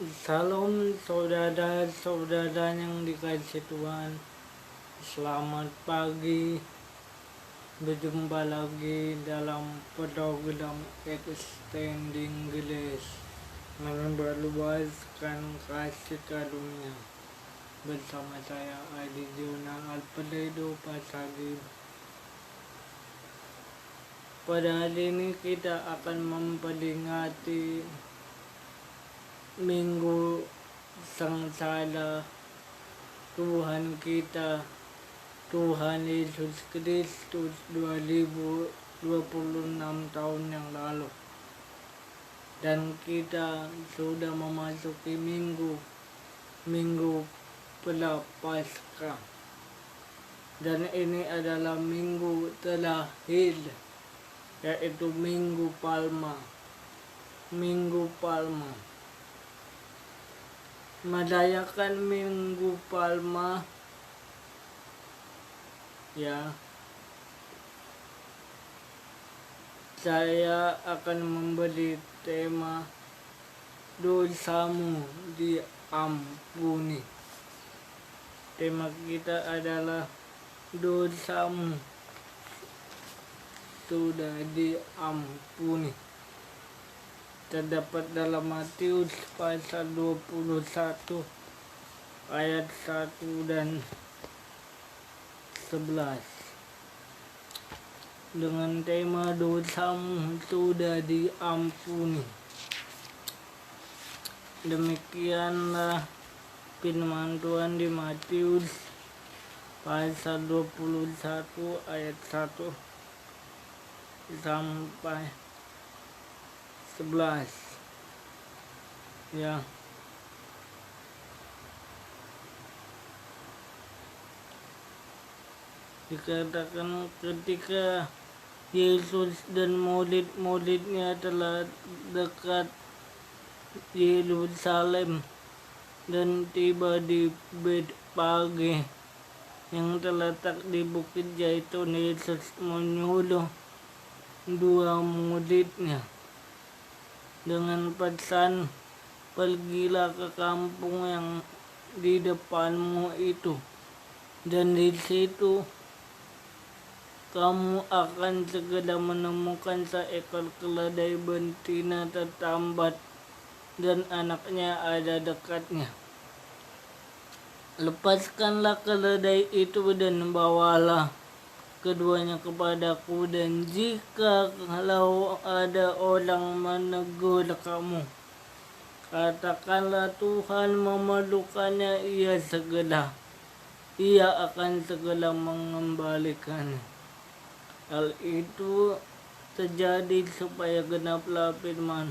Salam saudara-saudara yang dikasih Tuhan. Selamat pagi. Berjumpa lagi dalam program Extending Grace, meluaskan kasih karunia. Bersama saya Adi Jona Alfredo Pasagi. Pada hari ini kita akan memperingati Minggu Sengsara Tuhan kita, Tuhan Yesus Kristus 2026 tahun yang lalu. Dan kita sudah memasuki minggu Prapaskah. Dan ini adalah minggu terakhir, yaitu Minggu Palma. Merayakan Minggu Palma, ya, saya akan memberi tema dosamu diampuni. Tema kita adalah dosamu sudah diampuni. Terdapat dalam Matius pasal 21 ayat 1 dan 11 dengan tema dosamu sudah diampuni. Demikianlah firman Tuhan di Matius pasal 21 ayat 1 sampai 11, ya. Dikatakan ketika Yesus dan murid-muridnya telah dekat Yerusalem dan tiba di Betfage yang terletak di Bukit Zaitun, Yesus menyuruh dua muridnya dengan pesan, "Pergilah ke kampung yang di depanmu itu, dan di situ kamu akan segera menemukan seekor keledai betina tertambat dan anaknya ada dekatnya. Lepaskanlah keledai itu dan bawalah keduanya kepadaku, dan jika kalau ada orang menegur kamu, katakanlah Tuhan memerlukannya, ia akan segera mengembalikannya." Hal itu terjadi supaya genaplah firman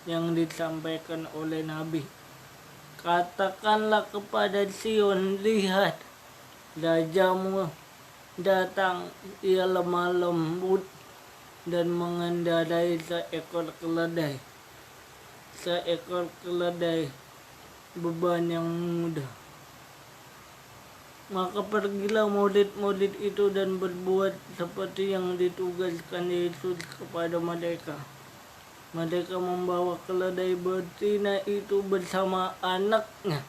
yang disampaikan oleh Nabi, "Katakanlah kepada Sion, lihat, rajamu datang, ia lemah lembut dan mengendarai seekor keledai beban yang mudah." Maka pergilah murid-murid itu dan berbuat seperti yang ditugaskan Yesus kepada mereka. Mereka membawa keledai betina itu bersama anaknya,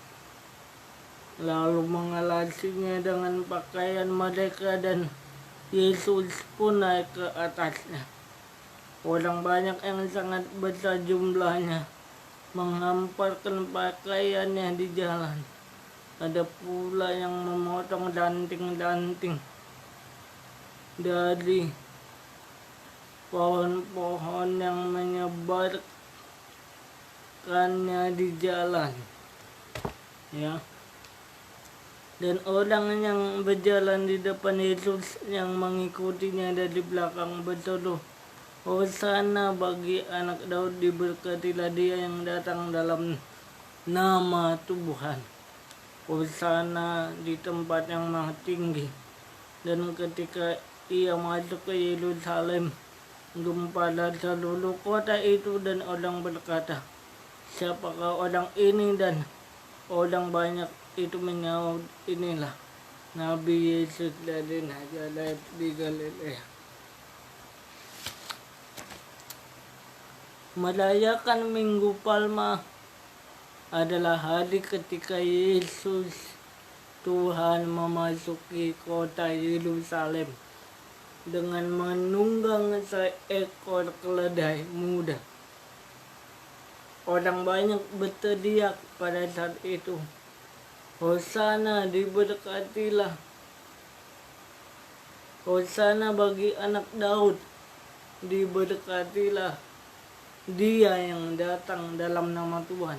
lalu mengalasinya dengan pakaian mereka, dan Yesus pun naik ke atasnya. Orang banyak yang sangat besar jumlahnya menghamparkan pakaiannya di jalan. Ada pula yang memotong ranting-ranting dari pohon-pohon yang menyebarkannya di jalan, ya. Dan orang yang berjalan di depan Yesus yang mengikutinya dari belakang berseru, "Hosana bagi anak Daud, diberkatilah dia yang datang dalam nama Tuhan. Hosana di tempat yang maha tinggi." Dan ketika ia masuk ke Yerusalem, gempalah seluruh kota itu, dan orang berkata, "Siapakah orang ini?" Dan orang banyak itu menyaut, "Inilah Nabi Yesus dari Nazaret di Galilea." Merayakan Minggu Palma adalah hari ketika Yesus Tuhan memasuki kota Yerusalem dengan menunggang seekor keledai muda. Orang banyak berteriak pada saat itu, Hosana, diberkatilah. Hosana bagi anak Daud, diberkatilah dia yang datang dalam nama Tuhan.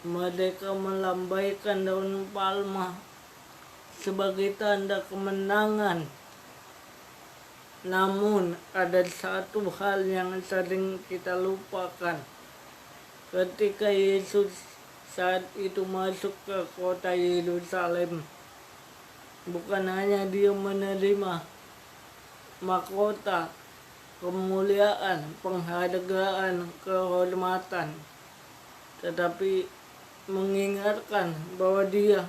Mereka melambaikan daun palma sebagai tanda kemenangan. Namun ada satu hal yang sering kita lupakan. Ketika Yesus saat itu masuk ke kota Yerusalem, bukan hanya dia menerima mahkota, kemuliaan, penghargaan, kehormatan, tetapi mengingatkan bahwa dia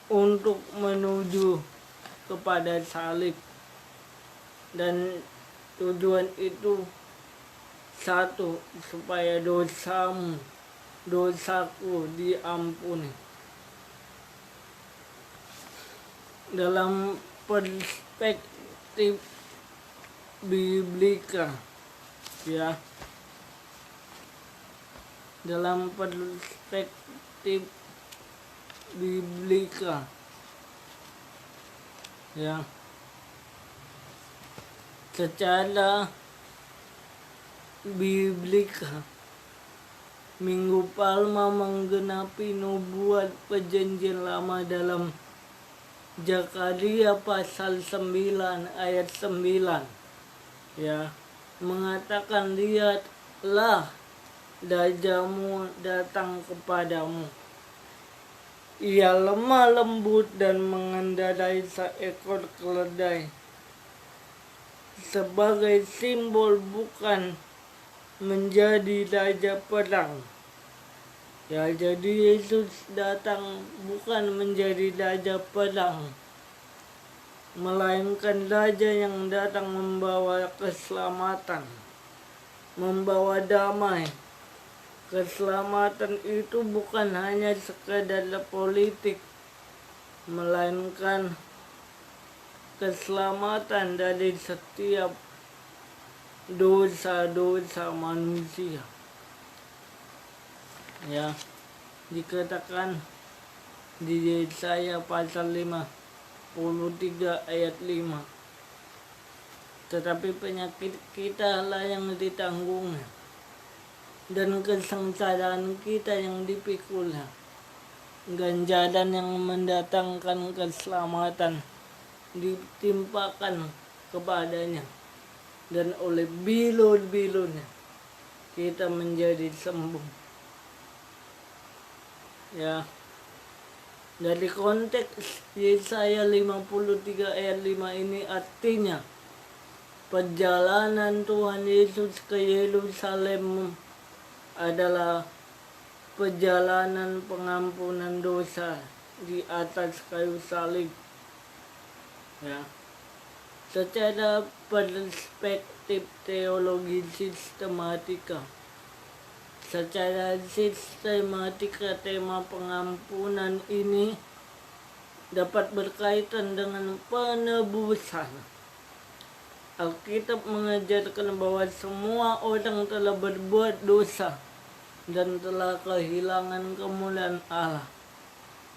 untuk menuju kepada salib. Dan tujuan itu satu, supaya dosaku diampuni. Dalam perspektif biblika, ya, dalam perspektif biblika, ya, secara biblika, Minggu Palma menggenapi nubuat perjanjian lama dalam Zakaria pasal 9 ayat 9, ya, mengatakan, lihatlah rajamu datang kepadamu. Ia lemah lembut dan mengendarai seekor keledai. Sebagai simbol bukan menjadi raja perang. Ya, jadi Yesus datang bukan menjadi raja perang, melainkan raja yang datang membawa keselamatan, membawa damai. Keselamatan itu bukan hanya sekadar politik, melainkan keselamatan dari setiap dosa-dosa manusia. Ya, dikatakan di Yesaya pasal 53 ayat 5. Tetapi penyakit kita lah yang ditanggungnya, dan kesengsaraan kita yang dipikulnya. Ganjaran yang mendatangkan keselamatan ditimpakan kepadanya, dan oleh bilur-bilurnya kita menjadi sembuh. Ya, dari konteks Yesaya 53 ayat 5 ini artinya perjalanan Tuhan Yesus ke Yerusalem adalah perjalanan pengampunan dosa di atas kayu salib. Ya, secara perspektif teologi sistematika, secara sistematika tema pengampunan ini dapat berkaitan dengan penebusan. Alkitab mengajarkan bahwa semua orang telah berbuat dosa dan telah kehilangan kemuliaan Allah.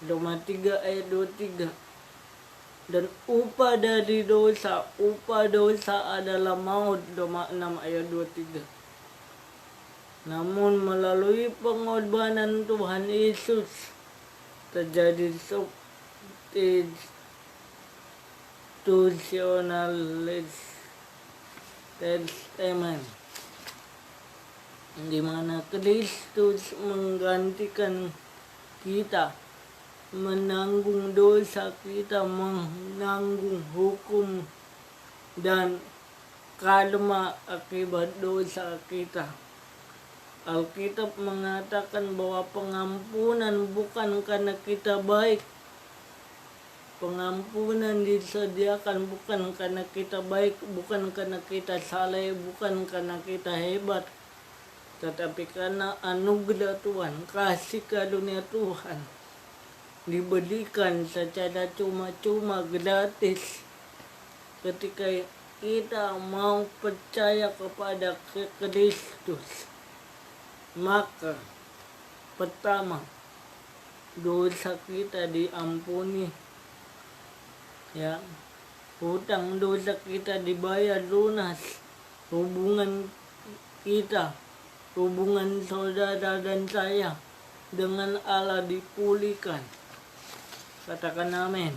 Roma 3 ayat 23. Dan upah dosa adalah maut. Roma 6 ayat 23. Namun melalui pengorbanan Tuhan Yesus terjadi substitutionalis testament, di mana Kristus menggantikan kita, menanggung dosa kita, menanggung hukum dan karma akibat dosa kita. Alkitab mengatakan bahwa pengampunan bukan karena kita baik. Pengampunan disediakan bukan karena kita baik, bukan karena kita saleh, bukan karena kita hebat, tetapi karena anugerah Tuhan, kasih karunia Tuhan, diberikan secara cuma-cuma gratis ketika kita mau percaya kepada Kristus. Maka pertama, dosa kita diampuni, ya, hutang dosa kita dibayar lunas, hubungan kita, hubungan saudara dan saya dengan Allah dipulihkan. Katakan amin.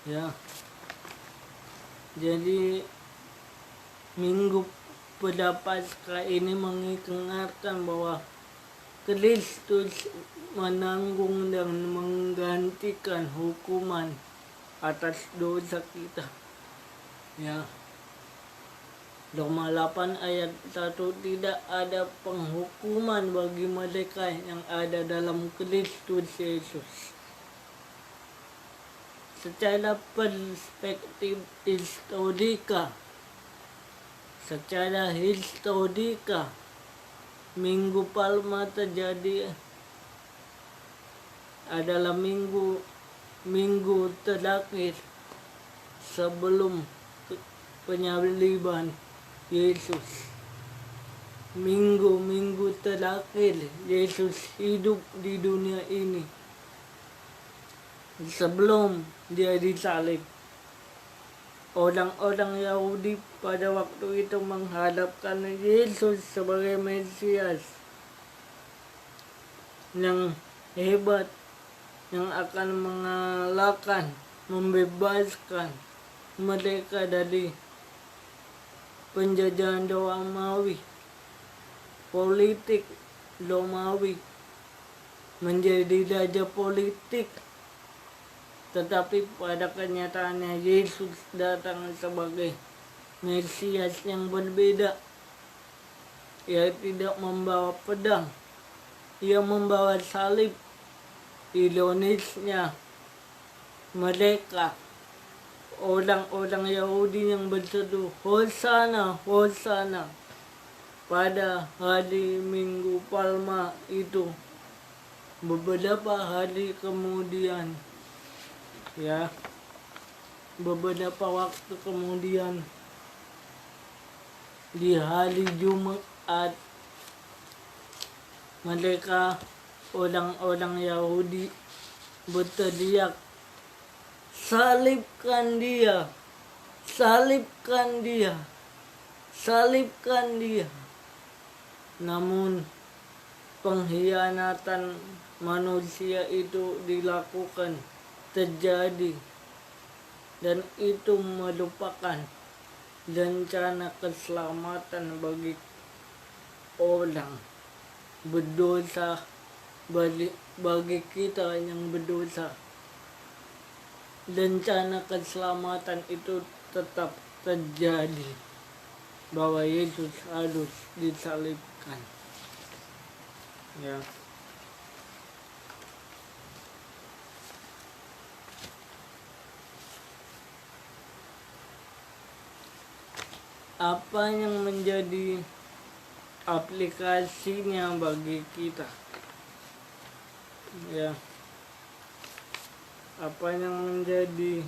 Ya. Jadi minggu pada Paskah ini mengingatkan bahwa Kristus menanggung dan menggantikan hukuman atas dosa kita. Ya. Roma 8 ayat 1, tidak ada penghukuman bagi mereka yang ada dalam Kristus Yesus. Secara perspektif historika, Minggu Palma terjadi adalah minggu terakhir sebelum penyaliban Yesus. Minggu terakhir Yesus hidup di dunia ini sebelum dia disalib. Orang-orang Yahudi pada waktu itu menghadapkan Yesus sebagai Mesias yang hebat, yang akan mengalahkan, membebaskan mereka dari penjajahan Romawi, politik Romawi, menjadi raja politik. Tetapi pada kenyataannya Yesus datang sebagai Mesias yang berbeda. Ia tidak membawa pedang, ia membawa salib. Ironisnya, mereka orang-orang Yahudi yang berseru Hosana, Hosana pada hari Minggu Palma itu, beberapa hari kemudian, ya, beberapa waktu kemudian, di hari Jumat, mereka orang-orang Yahudi berteriak, salibkan dia, salibkan dia, salibkan dia. Namun pengkhianatan manusia itu dilakukan, terjadi, dan itu merupakan rencana keselamatan bagi orang berdosa, bagi kita yang berdosa. Rencana keselamatan itu tetap terjadi, bahwa Yesus harus disalibkan. Ya. Apa yang menjadi aplikasinya bagi kita? Ya. Apa yang menjadi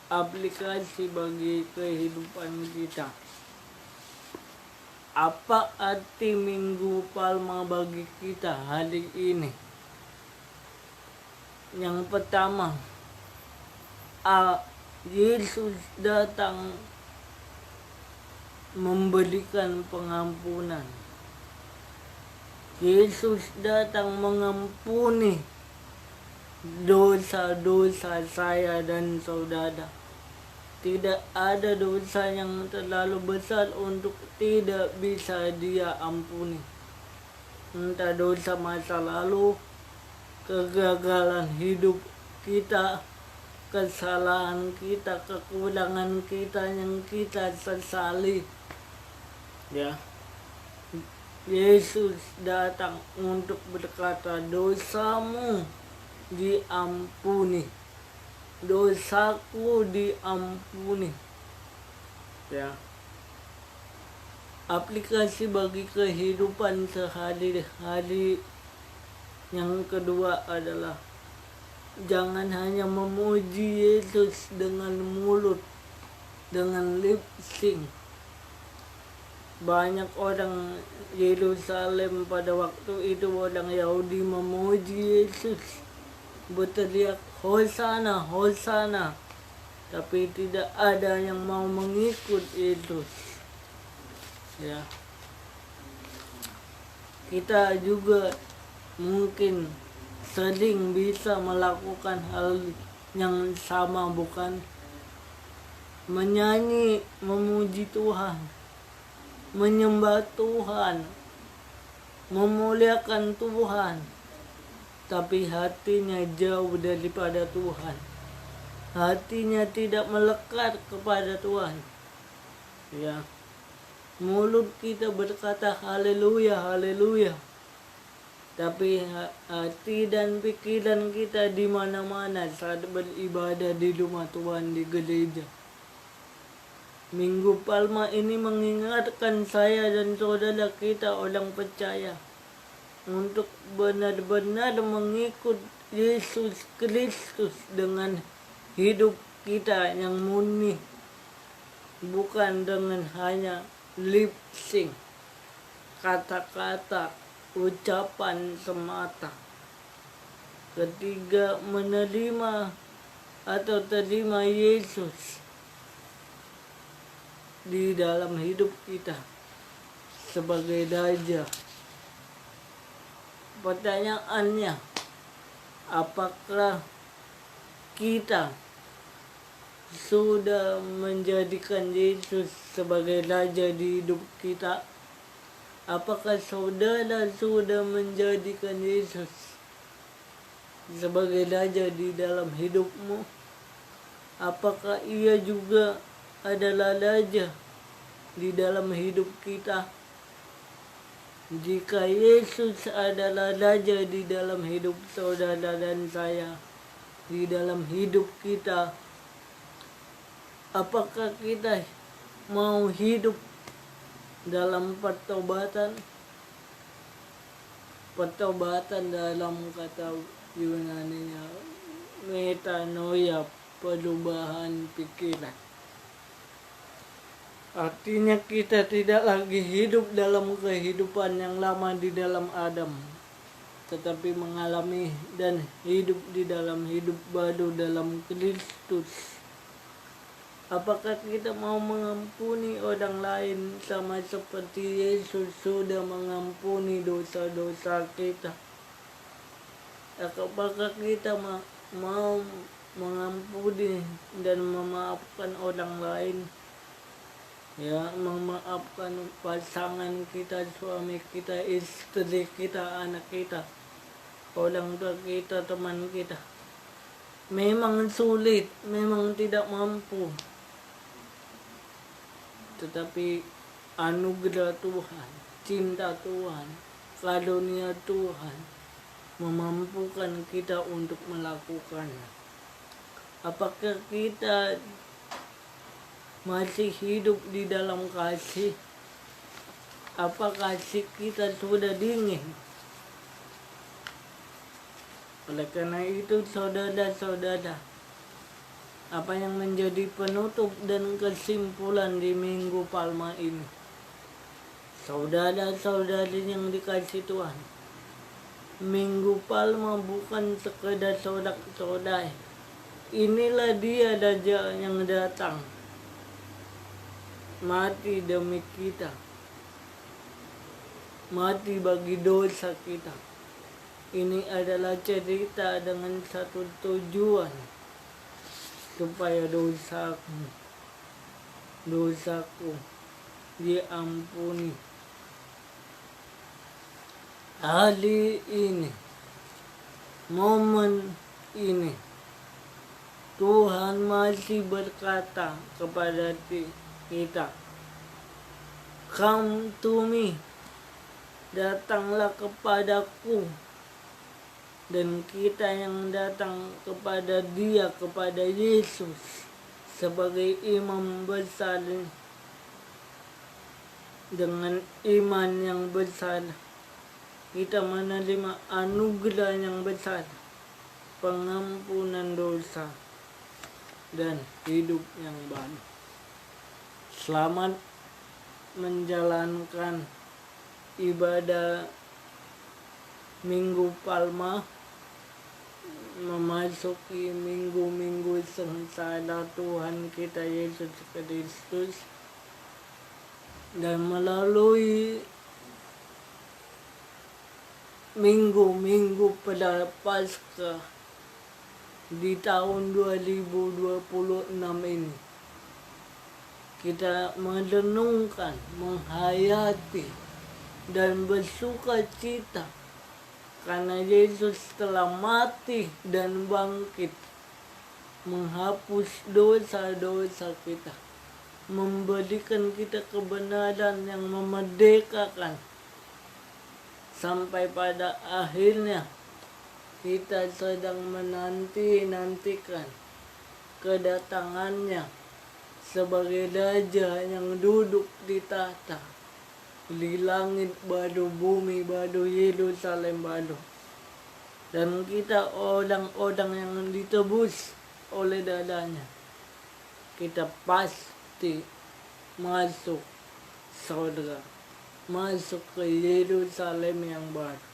aplikasi bagi kehidupan kita? Apa arti Minggu Palma bagi kita hari ini? Yang pertama, Yesus datang memberikan pengampunan. Yesus datang mengampuni dosa-dosa saya dan saudara. Tidak ada dosa yang terlalu besar untuk tidak bisa Dia ampuni. Entah dosa masa lalu, kegagalan hidup kita, kesalahan kita, kekurangan kita yang kita sesali. Ya, Yesus datang untuk berkata, dosamu diampuni, dosaku diampuni. Ya, aplikasi bagi kehidupan sehari-hari. Yang kedua adalah jangan hanya memuji Yesus dengan mulut, dengan lip sync. Banyak orang Yerusalem pada waktu itu, orang Yahudi memuji Yesus, berteriak Hosana, Hosana, tapi tidak ada yang mau mengikut Yesus. Ya, kita juga mungkin sering bisa melakukan hal yang sama, bukan? Menyanyi, memuji Tuhan, menyembah Tuhan, memuliakan Tuhan, tapi hatinya jauh daripada Tuhan. Hatinya tidak melekat kepada Tuhan. Ya, mulut kita berkata haleluya, haleluya, tapi hati dan pikiran kita di mana-mana saat beribadah di rumah Tuhan, di gereja. Minggu Palma ini mengingatkan saya dan saudara kita orang percaya untuk benar-benar mengikut Yesus Kristus dengan hidup kita yang murni, bukan dengan hanya lip sync, kata-kata, ucapan semata. Ketiga, menerima atau terima Yesus di dalam hidup kita sebagai Raja. Pertanyaannya, apakah kita sudah menjadikan Yesus sebagai Raja di hidup kita? Apakah saudara sudah menjadikan Yesus sebagai Raja di dalam hidupmu? Apakah ia juga adalah Raja di dalam hidup kita? Jika Yesus adalah Raja di dalam hidup saudara dan saya, di dalam hidup kita, apakah kita mau hidup dalam pertobatan? Pertobatan dalam kata Yunani-nya metanoia, perubahan pikiran. Artinya kita tidak lagi hidup dalam kehidupan yang lama di dalam Adam, tetapi mengalami dan hidup di dalam hidup baru dalam Kristus. Apakah kita mau mengampuni orang lain sama seperti Yesus sudah mengampuni dosa-dosa kita? Apakah kita mau mengampuni dan memaafkan orang lain? Ya, memaafkan pasangan kita, suami kita, istri kita, anak kita, orang tua kita, teman kita. Memang sulit, memang tidak mampu, tetapi anugerah Tuhan, cinta Tuhan, karunia Tuhan memampukan kita untuk melakukannya. Apakah kita masih hidup di dalam kasih? Apa kasih kita sudah dingin? Oleh karena itu, saudara-saudara, apa yang menjadi penutup dan kesimpulan di Minggu Palma ini? Saudara-saudari yang dikasihi Tuhan, Minggu Palma bukan sekedar sorak-sorai. Inilah dia Raja yang datang, mati demi kita, mati bagi dosa kita. Ini adalah cerita dengan satu tujuan, supaya dosaku diampuni. Hari ini, momen ini, Tuhan masih berkata kepada kita, "Come to me," datanglah kepadaku. Dan kita yang datang kepada Dia, kepada Yesus sebagai imam besar dengan iman yang besar, kita menerima anugerah yang besar, pengampunan dosa, dan hidup yang baru. Selamat menjalankan ibadah Minggu Palma, memasuki minggu-minggu sengsara Tuhan kita Yesus Kristus, dan melalui minggu-minggu pada Paskah di tahun 2026 ini, kita merenungkan, menghayati, dan bersuka cita karena Yesus telah mati dan bangkit, menghapus dosa-dosa kita, memberikan kita kebenaran yang memerdekakan, sampai pada akhirnya kita sedang menanti-nantikan kedatangannya sebagai Raja yang duduk di tahta di langit baru, bumi baru, Yerusalem baru. Dan kita orang-orang yang ditebus oleh dadanya, kita pasti masuk surga, masuk ke Yerusalem yang baru,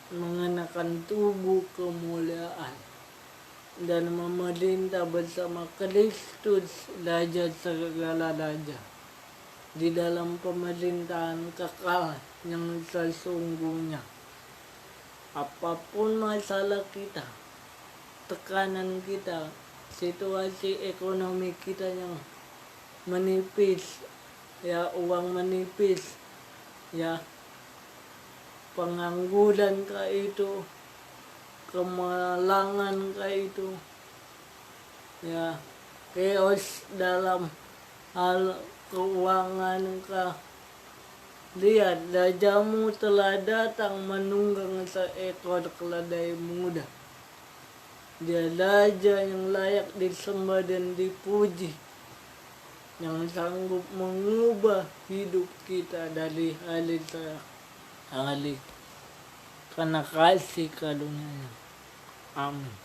mengenakan tubuh kemuliaan, dan memerintah bersama Kristus, Raja segala raja, di dalam pemerintahan kekal yang sesungguhnya. Apapun masalah kita, tekanan kita, situasi ekonomi kita yang menipis, ya uang menipis, ya pengangguran kah itu, kemalangan kah itu, ya chaos dalam hal keuangan kah. Lihat, rajamu telah datang menunggang seekor keledai muda. Dia raja yang layak disembah dan dipuji, yang sanggup mengubah hidup kita dari hari ke hari karena kasih karunia-Nya. Amin.